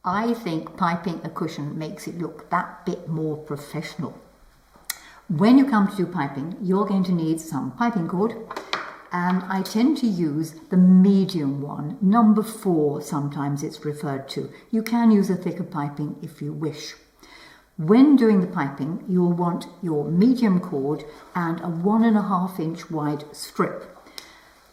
I think piping a cushion makes it look that bit more professional. When you come to do piping, you're going to need some piping cord, and I tend to use the medium one, number 4 sometimes it's referred to. You can use a thicker piping if you wish. When doing the piping, you'll want your medium cord and a 1.5 inch wide strip.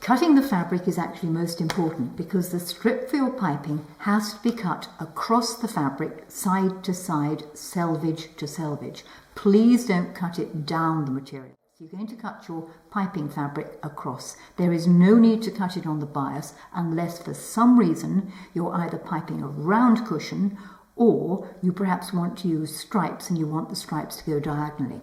Cutting the fabric is actually most important because the strip for your piping has to be cut across the fabric, side to side, selvage to selvage. Please don't cut it down the material. You're going to cut your piping fabric across. There is no need to cut it on the bias unless for some reason you're either piping a round cushion or you perhaps want to use stripes and you want the stripes to go diagonally.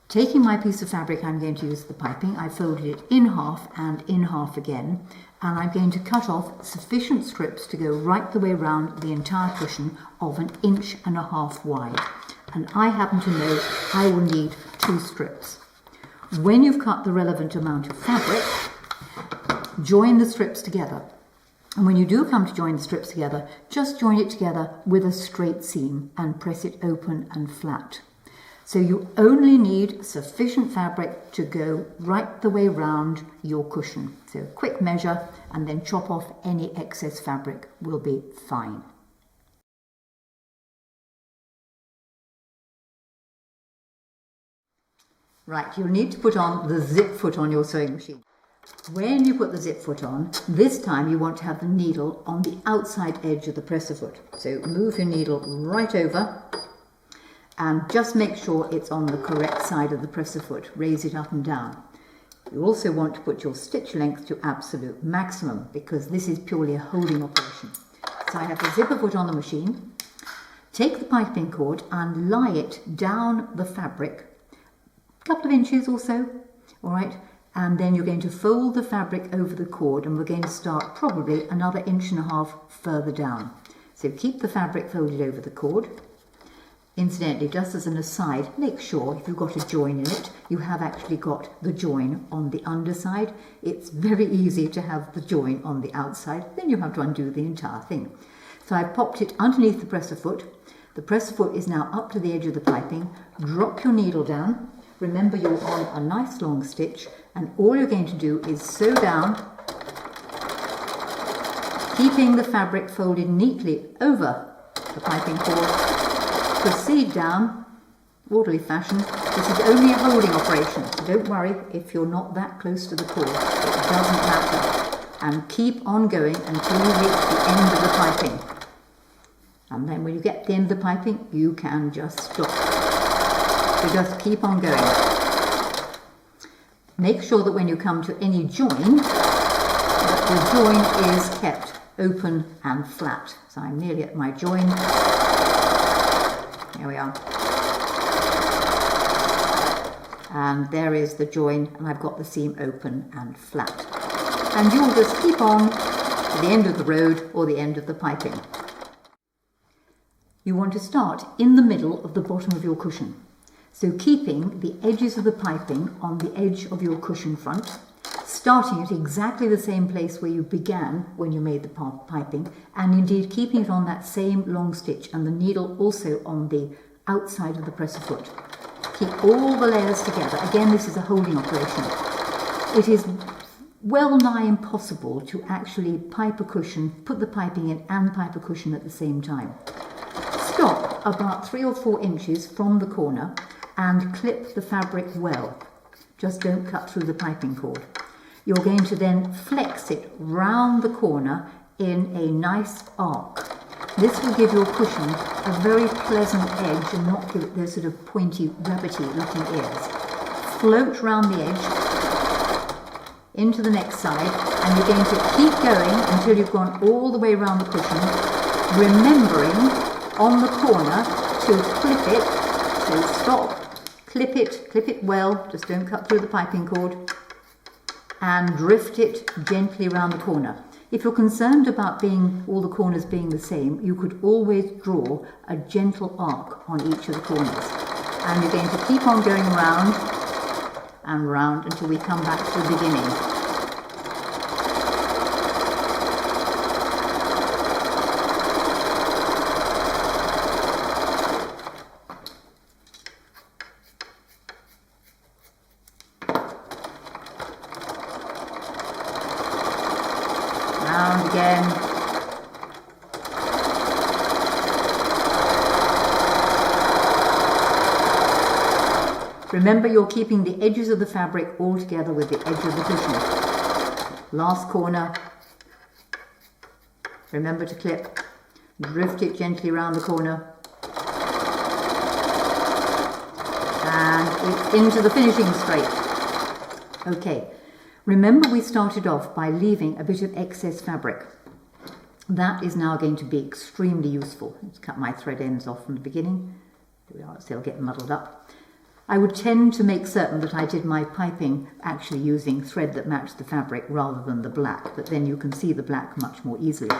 Taking my piece of fabric I'm going to use the piping, I folded it in half and in half again, and I'm going to cut off sufficient strips to go right the way around the entire cushion of 1.5 inches wide. And I happen to know I will need 2 strips. When you've cut the relevant amount of fabric, join the strips together. And when you do come to join the strips together, just join it together with a straight seam and press it open and flat. So you only need sufficient fabric to go right the way round your cushion. So quick measure and then chop off any excess fabric will be fine. Right, you'll need to put on the zip foot on your sewing machine. When you put the zip foot on, this time you want to have the needle on the outside edge of the presser foot. So move your needle right over and just make sure it's on the correct side of the presser foot. Raise it up and down. You also want to put your stitch length to absolute maximum because this is purely a holding operation. So I have the zipper foot on the machine. Take the piping cord and lie it down the fabric, a couple of inches or so, all right? And then you're going to fold the fabric over the cord and we're going to start probably another 1.5 inches further down. So keep the fabric folded over the cord. Incidentally, just as an aside, make sure if you've got a join in it, you have actually got the join on the underside. It's very easy to have the join on the outside, then you have to undo the entire thing. So I've popped it underneath the presser foot. The presser foot is now up to the edge of the piping. Drop your needle down. Remember you're on a nice long stitch and all you're going to do is sew down, keeping the fabric folded neatly over the piping cord. Proceed down, orderly fashion. This is only a holding operation, so don't worry if you're not that close to the cord. It doesn't matter. And keep on going until you reach the end of the piping. And then when you get to the end of the piping, you can just stop. So just keep on going. Make sure that when you come to any join, that the join is kept open and flat. So I'm nearly at my join. Here we are. And there is the join, and I've got the seam open and flat. And you'll just keep on to the end of the road or the end of the piping. You want to start in the middle of the bottom of your cushion. So keeping the edges of the piping on the edge of your cushion front, starting at exactly the same place where you began when you made the piping, and indeed keeping it on that same long stitch and the needle also on the outside of the presser foot. Keep all the layers together. Again, this is a holding operation. It is well nigh impossible to actually pipe a cushion, put the piping in and pipe a cushion at the same time. Stop about 3 or 4 inches from the corner and clip the fabric well. Just don't cut through the piping cord. You're going to then flex it round the corner in a nice arc. This will give your cushion a very pleasant edge and not give it those sort of pointy, rabbity looking ears. Float round the edge into the next side, and you're going to keep going until you've gone all the way around the cushion, remembering on the corner to clip it. So stop, clip it well, just don't cut through the piping cord, and drift it gently around the corner. If you're concerned about all the corners being the same, you could always draw a gentle arc on each of the corners. And you're going to keep on going round and round until we come back to the beginning. round again. Remember, you're keeping the edges of the fabric all together with the edge of the cushion. Last corner. Remember to clip. Drift it gently around the corner. And it's into the finishing straight. Okay. Remember, we started off by leaving a bit of excess fabric. That is now going to be extremely useful. Let's cut my thread ends off from the beginning. There we are, so they'll get muddled up. I would tend to make certain that I did my piping actually using thread that matched the fabric rather than the black, but then you can see the black much more easily.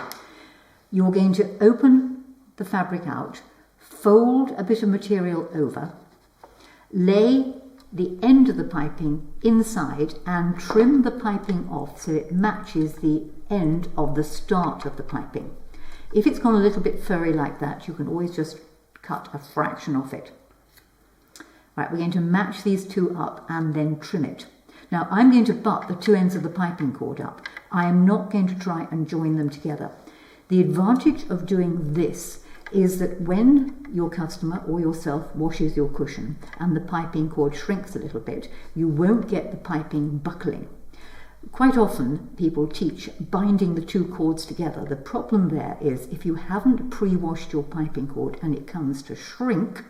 You're going to open the fabric out, fold a bit of material over, lay the end of the piping inside and trim the piping off so it matches the end of the start of the piping. If it's gone a little bit furry like that, you can always just cut a fraction off it. Right, we're going to match these two up and then trim it. Now I'm going to butt the two ends of the piping cord up. I am not going to try and join them together. The advantage of doing this is that when your customer or yourself washes your cushion and the piping cord shrinks a little bit, you won't get the piping buckling. Quite often people teach binding the two cords together. The problem there is if you haven't pre-washed your piping cord and it comes to shrink,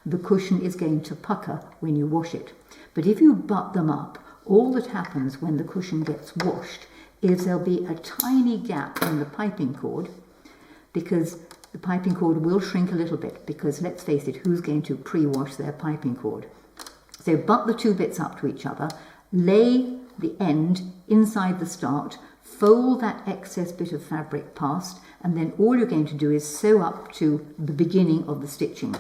the cushion is going to pucker when you wash it. But if you butt them up, all that happens when the cushion gets washed is there'll be a tiny gap in the piping cord, because the piping cord will shrink a little bit, because let's face it, who's going to pre-wash their piping cord? So butt the two bits up to each other, lay the end inside the start, fold that excess bit of fabric past, and then all you're going to do is sew up to the beginning of the stitching.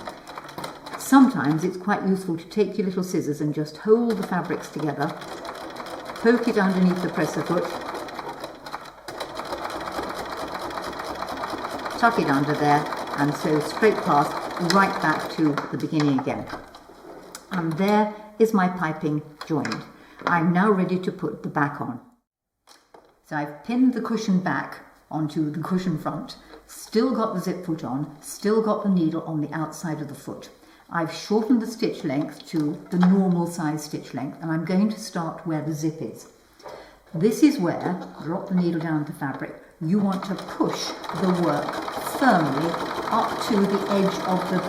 Sometimes it's quite useful to take your little scissors and just hold the fabrics together, poke it underneath the presser foot, tuck it under there, and sew straight past, right back to the beginning again. And there is my piping joined. I'm now ready to put the back on. So I've pinned the cushion back onto the cushion front, still got the zip foot on, still got the needle on the outside of the foot. I've shortened the stitch length to the normal size stitch length, and I'm going to start where the zip is. This is where, drop the needle down the fabric, you want to push the work firmly up to the edge of the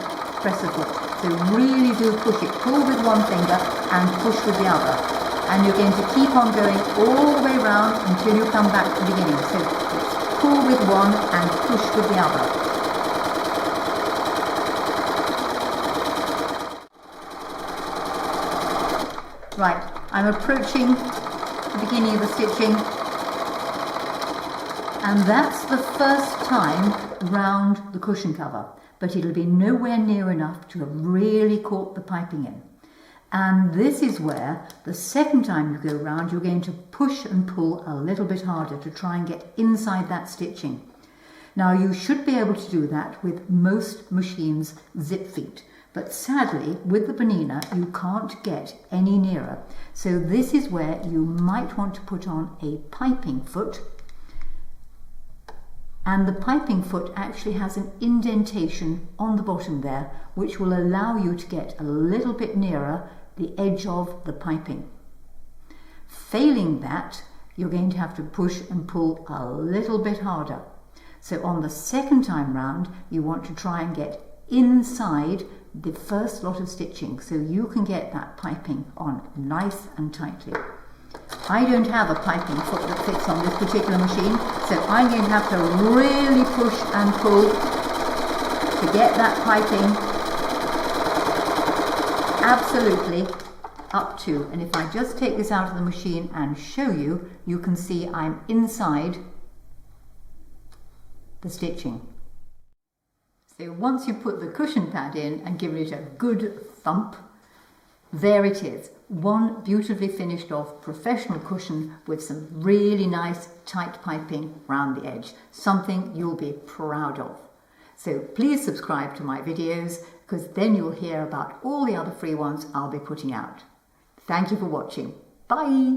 presser foot. So really do push it. Pull with one finger and push with the other. And you're going to keep on going all the way around until you come back to the beginning. So it's pull with one and push with the other. Right, I'm approaching the beginning of the stitching, and that's the first time round the cushion cover, but it'll be nowhere near enough to have really caught the piping in. And this is where the second time you go round, you're going to push and pull a little bit harder to try and get inside that stitching. Now you should be able to do that with most machines' zip feet. But sadly, with the Bernina, you can't get any nearer. So this is where you might want to put on a piping foot. And the piping foot actually has an indentation on the bottom there, which will allow you to get a little bit nearer the edge of the piping. Failing that, you're going to have to push and pull a little bit harder. So on the second time round, you want to try and get inside the first lot of stitching so you can get that piping on nice and tightly. I don't have a piping foot that fits on this particular machine, so I'm going to have to really push and pull to get that piping absolutely up to. And if I just take this out of the machine and show you, you can see I'm inside the stitching. So once you put the cushion pad in and give it a good thump, there it is. One beautifully finished off professional cushion with some really nice tight piping around the edge. Something you'll be proud of. So please subscribe to my videos, because then you'll hear about all the other free ones I'll be putting out. Thank you for watching. Bye!